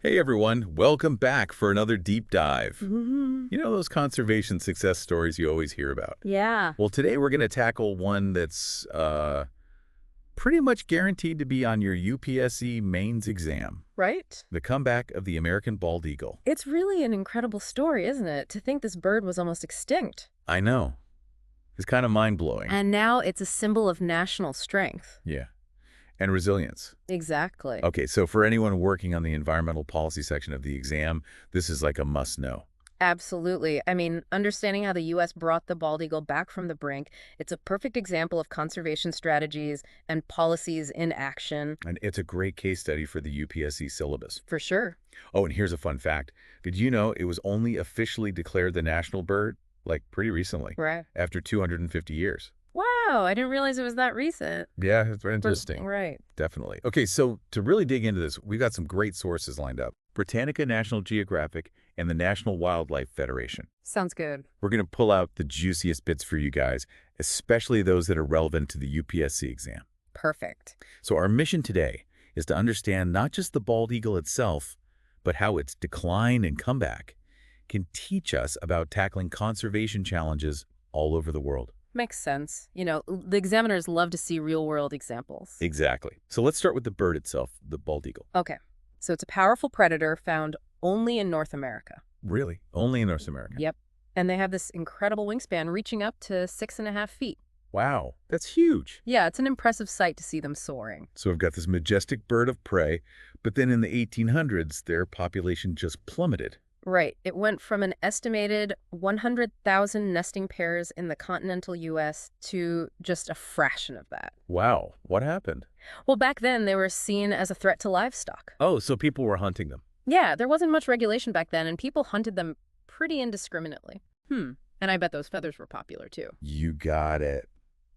Hey everyone, welcome back for another deep dive. Hmm. You know those conservation success stories you always hear about? Yeah. Well, today we're going to tackle one that's pretty much guaranteed to be on your UPSC Mains exam. Right? The comeback of the American bald eagle. It's really an incredible story, isn't it? To think this bird was almost extinct. I know. It's kind of mind-blowing. And now it's a symbol of national strength. Yeah. And resilience. Exactly. Okay, so for anyone working on the environmental policy section of the exam, this is like a must-know. Absolutely. I mean, understanding how the U.S. brought the bald eagle back from the brink, it's a perfect example of conservation strategies and policies in action. And it's a great case study for the UPSC syllabus. For sure. Oh, and here's a fun fact. Did you know it was only officially declared the national bird, like pretty recently, Right. after 250 years? Wow, I didn't realize it was that recent. Yeah, it's very interesting. Right. Definitely. Okay, so to really dig into this, we've got some great sources lined up. Britannica, National Geographic, and the National Wildlife Federation. Sounds good. We're going to pull out the juiciest bits for you guys, especially those that are relevant to the UPSC exam. Perfect. So our mission today is to understand not just the bald eagle itself, but how its decline and comeback can teach us about tackling conservation challenges all over the world. Makes sense. You know, the examiners love to see real-world examples. Exactly. So let's start with the bird itself, the bald eagle. Okay, so it's a powerful predator found only in North America. Really? Only in North America? Yep. And they have this incredible wingspan reaching up to 6.5 feet. Wow, that's huge. Yeah, it's an impressive sight to see them soaring. So we've got this majestic bird of prey, but then in the 1800s, their population just plummeted. Right. It went from an estimated 100,000 nesting pairs in the continental U.S. to just a fraction of that. Wow, what happened? Well, back then, they were seen as a threat to livestock. Oh, so people were hunting them. Yeah, there wasn't much regulation back then, and people hunted them pretty indiscriminately. And I bet those feathers were popular, too. You got it.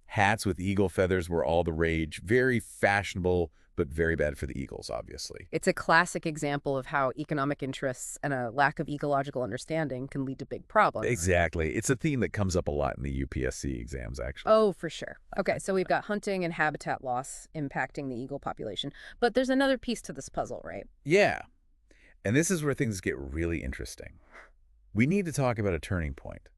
Hats with eagle feathers were all the rage. Very fashionable, but very bad for the eagles, obviously. It's a classic example of how economic interests and a lack of ecological understanding can lead to big problems. Exactly. It's a theme that comes up a lot in the UPSC exams, actually. Oh, for sure. Okay, so we've got hunting and habitat loss impacting the eagle population. But there's another piece to this puzzle, right? Yeah. And this is where things get really interesting. We need to talk about a turning point,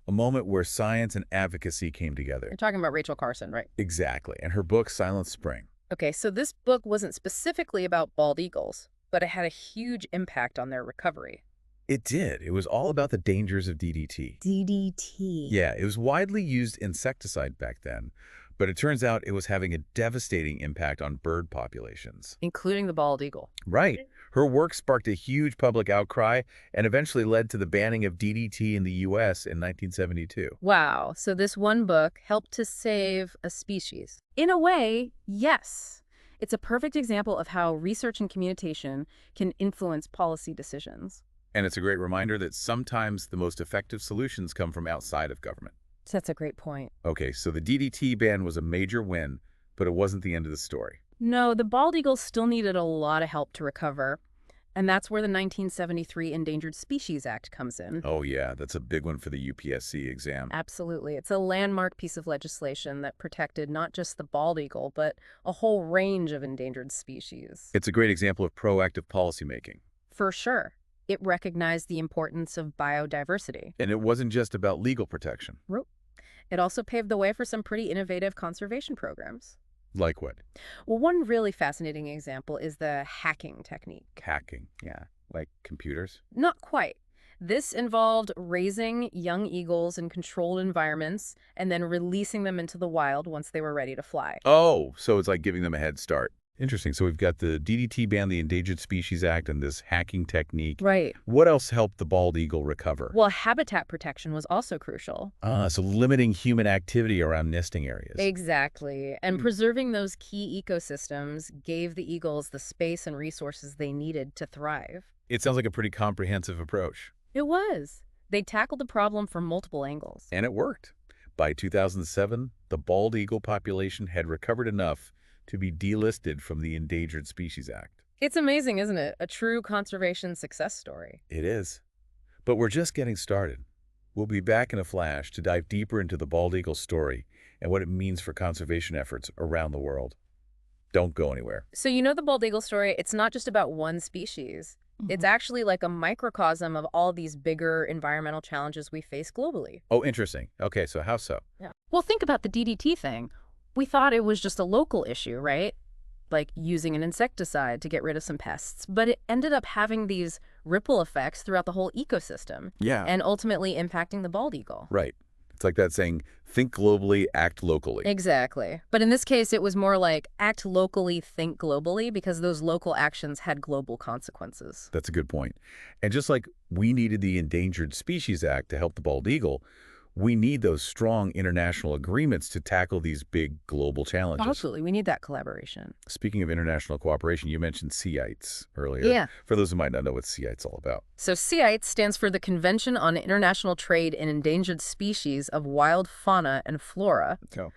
a moment where science and advocacy came together. You're talking about Rachel Carson, right? Exactly. And her book, Silent Spring. Okay, so this book wasn't specifically about bald eagles, but it had a huge impact on their recovery. It did. It was all about the dangers of DDT. DDT. Yeah, it was widely used insecticide back then, but it turns out it was having a devastating impact on bird populations. Including the bald eagle. Right. Her work sparked a huge public outcry and eventually led to the banning of DDT in the U.S. in 1972. Wow, so this one book helped to save a species. In a way, yes. It's a perfect example of how research and communication can influence policy decisions. And it's a great reminder that sometimes the most effective solutions come from outside of government. That's a great point. Okay, so the DDT ban was a major win, but it wasn't the end of the story. No, the bald eagle still needed a lot of help to recover. And that's where the 1973 Endangered Species Act comes in. Oh yeah, that's a big one for the UPSC exam. Absolutely. It's a landmark piece of legislation that protected not just the bald eagle, but a whole range of endangered species. It's a great example of proactive policymaking. For sure. It recognized the importance of biodiversity. And it wasn't just about legal protection. It also paved the way for some pretty innovative conservation programs. Like what? Well, one really fascinating example is the hacking technique. Hacking, yeah. Like computers? Not quite. This involved raising young eagles in controlled environments and then releasing them into the wild once they were ready to fly. Oh, so it's like giving them a head start. Interesting. So we've got the DDT ban, the Endangered Species Act, and this hacking technique. Right. What else helped the bald eagle recover? Well, habitat protection was also crucial. So limiting human activity around nesting areas. Exactly. And preserving those key ecosystems gave the eagles the space and resources they needed to thrive. It sounds like a pretty comprehensive approach. It was. They tackled the problem from multiple angles. And it worked. By 2007, the bald eagle population had recovered enough to be delisted from the Endangered Species Act. It's amazing, isn't it? A true conservation success story. It is. But we're just getting started. We'll be back in a flash to dive deeper into the bald eagle story and what it means for conservation efforts around the world. Don't go anywhere. So you know the bald eagle story, it's not just about one species. It's actually like a microcosm of all these bigger environmental challenges we face globally. Oh, interesting. Okay, so how so? Yeah. Well, think about the DDT thing. We thought it was just a local issue, right? Like using an insecticide to get rid of some pests. But it ended up having these ripple effects throughout the whole ecosystem Yeah. and ultimately impacting the bald eagle. Right. It's like that saying, think globally, act locally. Exactly. But in this case, it was more like act locally, think globally, because those local actions had global consequences. That's a good point. And just like we needed the Endangered Species Act to help the bald eagle, we need those strong international agreements to tackle these big global challenges. Absolutely. We need that collaboration. Speaking of international cooperation, you mentioned CITES earlier. Yeah. For those who might not know what CITES all about. So CITES stands for the Convention on International Trade in Endangered Species of Wild Fauna and Flora. Oh.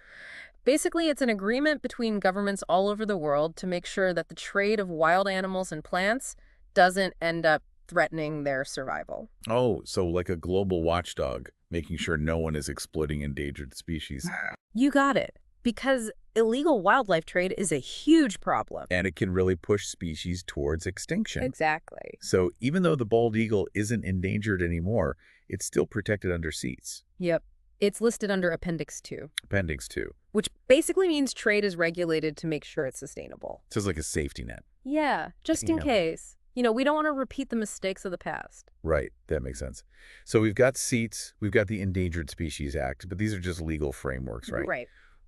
Basically, it's an agreement between governments all over the world to make sure that the trade of wild animals and plants doesn't end up threatening their survival. Oh, so like a global watchdog, making sure no one is exploiting endangered species. You got it. Because illegal wildlife trade is a huge problem. And it can really push species towards extinction. Exactly. So even though the bald eagle isn't endangered anymore, it's still protected under CITES. Yep. It's listed under Appendix 2. Appendix 2. Which basically means trade is regulated to make sure it's sustainable. So it's like a safety net. Yeah, just in case. We don't want to repeat the mistakes of the past. Right. That makes sense. So we've got CITES, we've got the Endangered Species Act, but these are just legal frameworks, right? Right.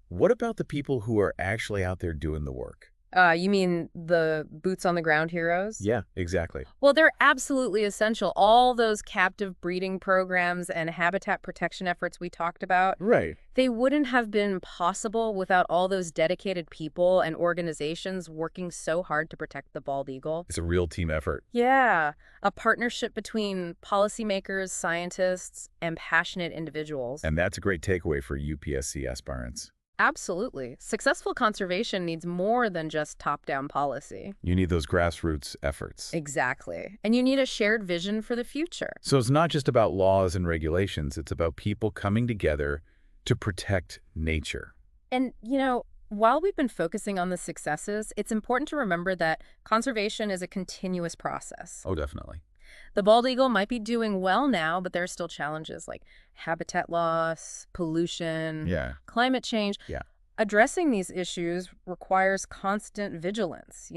What about the people who are actually out there doing the work? You mean the boots on the ground heroes? Yeah, exactly. Well, they're absolutely essential. All those captive breeding programs and habitat protection efforts we talked about, Right. they wouldn't have been possible without all those dedicated people and organizations working so hard to protect the bald eagle. It's a real team effort. Yeah, a partnership between policymakers, scientists, and passionate individuals. And that's a great takeaway for UPSC aspirants. Absolutely. Successful conservation needs more than just top-down policy. You need those grassroots efforts. Exactly. And you need a shared vision for the future. So it's not just about laws and regulations, it's about people coming together to protect nature. And, while we've been focusing on the successes, it's important to remember that conservation is a continuous process. Oh, definitely. The bald eagle might be doing well now, but there are still challenges like habitat loss, pollution, climate change. Yeah. Addressing these issues requires constant vigilance,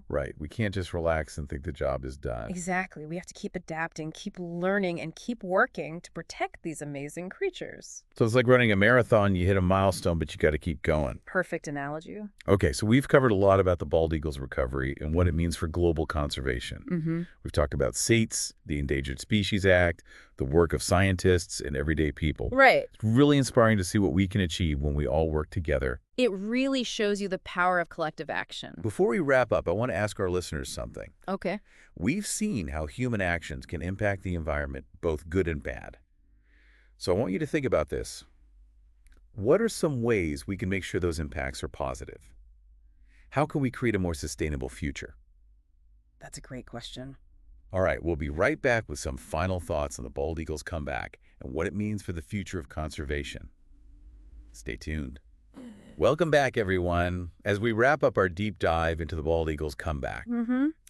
Right. We can't just relax and think the job is done. Exactly. We have to keep adapting, keep learning, and keep working to protect these amazing creatures. So it's like running a marathon. You hit a milestone, but you got to keep going. Perfect analogy. Okay, so we've covered a lot about the bald eagle's recovery and what it means for global conservation. Mm-hmm. We've talked about CITES, the Endangered Species Act, the work of scientists and everyday people. Right. It's really inspiring to see what we can achieve when we all work together. It really shows you the power of collective action. Before we wrap up, I want to ask our listeners something. Okay. We've seen how human actions can impact the environment, both good and bad. So I want you to think about this. What are some ways we can make sure those impacts are positive? How can we create a more sustainable future? That's a great question. All right, we'll be right back with some final thoughts on the bald eagle's comeback and what it means for the future of conservation. Stay tuned. Welcome back, everyone. As we wrap up our deep dive into the bald eagle's comeback,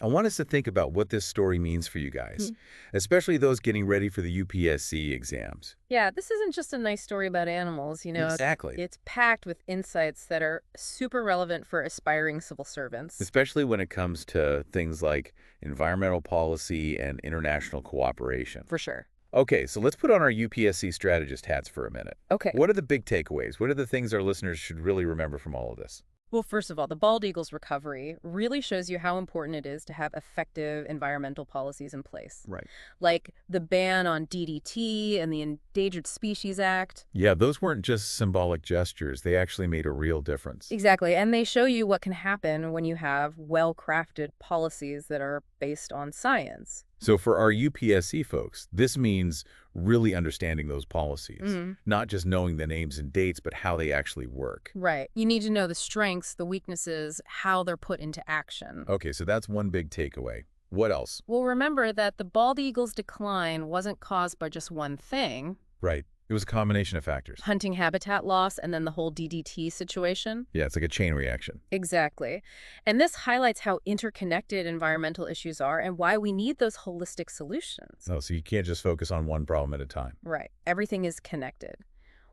I want us to think about what this story means for you guys, especially those getting ready for the UPSC exams. Yeah, this isn't just a nice story about animals, Exactly. It's packed with insights that are super relevant for aspiring civil servants. Especially when it comes to things like environmental policy and international cooperation. For sure. Okay, so let's put on our UPSC strategist hats for a minute. Okay. What are the big takeaways? What are the things our listeners should really remember from all of this? Well, first of all, the bald eagle's recovery really shows you how important it is to have effective environmental policies in place. Right. Like the ban on DDT and the Endangered Species Act. Yeah, those weren't just symbolic gestures. They actually made a real difference. Exactly. And they show you what can happen when you have well-crafted policies that are based on science. So for our UPSC folks, this means really understanding those policies, not just knowing the names and dates, but how they actually work. Right. You need to know the strengths, the weaknesses, how they're put into action. Okay, so that's one big takeaway. What else? Well, remember that the bald eagle's decline wasn't caused by just one thing. Right. It was a combination of factors. Hunting habitat loss and then the whole DDT situation. Yeah, it's like a chain reaction. Exactly. And this highlights how interconnected environmental issues are and why we need those holistic solutions. Oh, so you can't just focus on one problem at a time. Right. Everything is connected.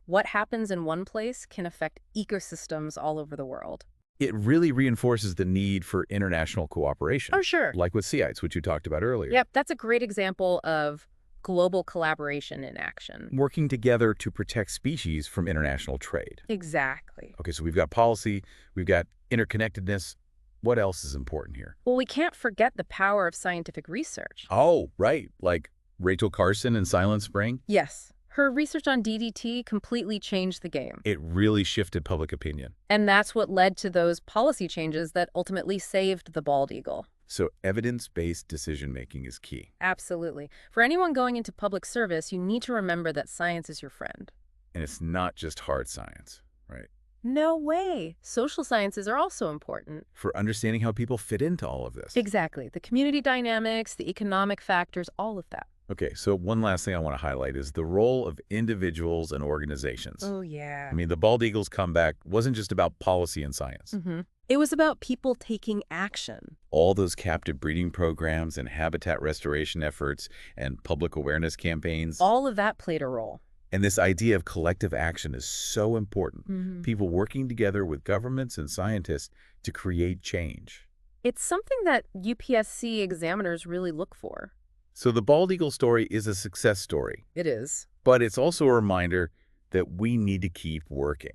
What happens in one place can affect ecosystems all over the world. It really reinforces the need for international cooperation. Oh, sure. Like with sea ice, which you talked about earlier. Yep, that's a great example of global collaboration in action. Working together to protect species from international trade. Exactly. Okay, so we've got policy, we've got interconnectedness. What else is important here? Well, we can't forget the power of scientific research. Oh, right. Like Rachel Carson in Silent Spring. Yes. Her research on DDT completely changed the game. It really shifted public opinion. And that's what led to those policy changes that ultimately saved the bald eagle. So evidence-based decision-making is key. Absolutely. For anyone going into public service, you need to remember that science is your friend. And it's not just hard science, right? No way. Social sciences are also important. For understanding how people fit into all of this. Exactly. The community dynamics, the economic factors, all of that. Okay, so one last thing I want to highlight is the role of individuals and organizations. Oh, yeah. I mean, the bald eagle's comeback wasn't just about policy and science. It was about people taking action. All those captive breeding programs and habitat restoration efforts and public awareness campaigns. All of that played a role. And this idea of collective action is so important. People working together with governments and scientists to create change. It's something that UPSC examiners really look for. So the bald eagle story is a success story. It is. But it's also a reminder that we need to keep working.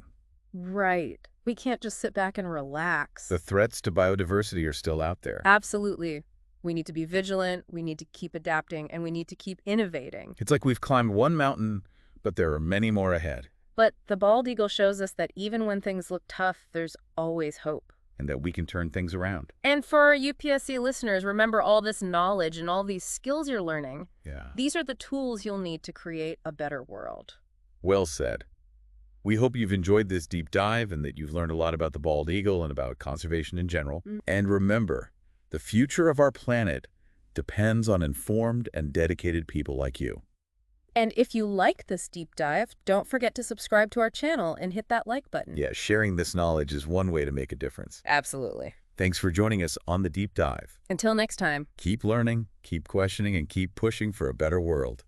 Right. We can't just sit back and relax. The threats to biodiversity are still out there. Absolutely. We need to be vigilant, we need to keep adapting, and we need to keep innovating. It's like we've climbed one mountain, but there are many more ahead. But the bald eagle shows us that even when things look tough, there's always hope. And that we can turn things around. And for our UPSC listeners, remember all this knowledge and all these skills you're learning. Yeah. These are the tools you'll need to create a better world. Well said. We hope you've enjoyed this deep dive and that you've learned a lot about the bald eagle and about conservation in general. And remember, the future of our planet depends on informed and dedicated people like you. And if you like this deep dive, don't forget to subscribe to our channel and hit that like button. Yeah, sharing this knowledge is one way to make a difference. Absolutely. Thanks for joining us on the deep dive. Until next time. Keep learning, keep questioning, and keep pushing for a better world.